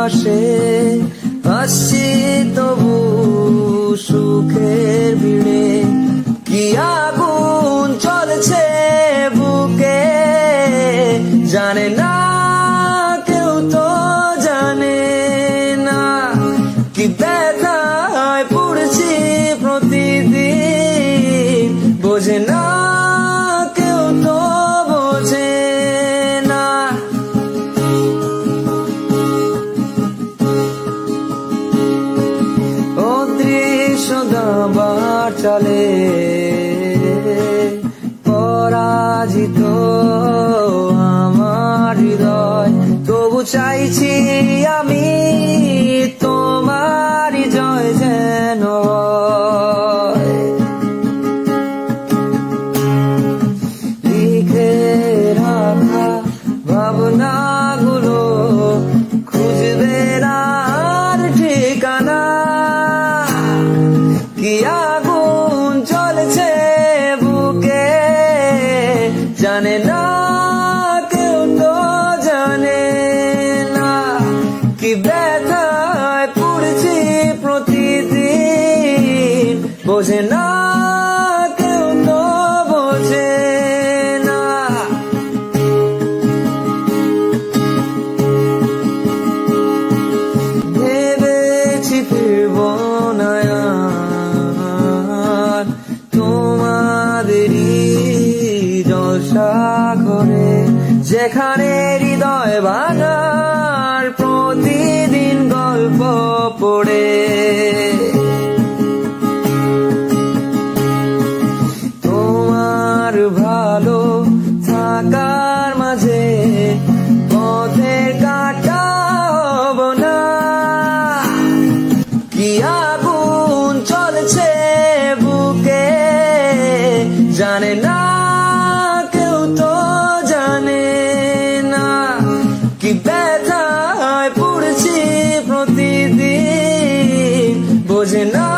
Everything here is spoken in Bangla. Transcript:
পাশে আসছি তবু সুখের ভিড়ে। কি আগুন চলছে বুকে জানে না কেউ, তো জানে না। কি ব্যথায় পড়ছি প্রতিদিন বোঝে না কেউ, তো বোঝে না। অদৃশ্য দাবার চালে পরাজিত আমার হৃদয়, তবু চাইছি আমি তোমারই জয় যেন হয়। লিখে রাখা ভাবনাগুলো খুঁজবে আর ঠিকানা। কি আগুন চলছে বুকে জানে না কেউ, তো জানে না। কি ব্যথায় পড়ছি প্রতিদিন বোঝে না কেউ, তো বোঝে না। ভেবেছি ফিরব না আর তোমাদেরই জলসাঘরে, যেখানে হৃদয় ভাঙার প্রতিদিন গল্প পড়ে। তোমার ভালো থাকার মাঝে পথের কাটা হব না। কি আগুন চলছে বুকে জানে না কেউ, তো জানে না। কি ব্যথায় পড়ছি প্রতিদিন বোঝে না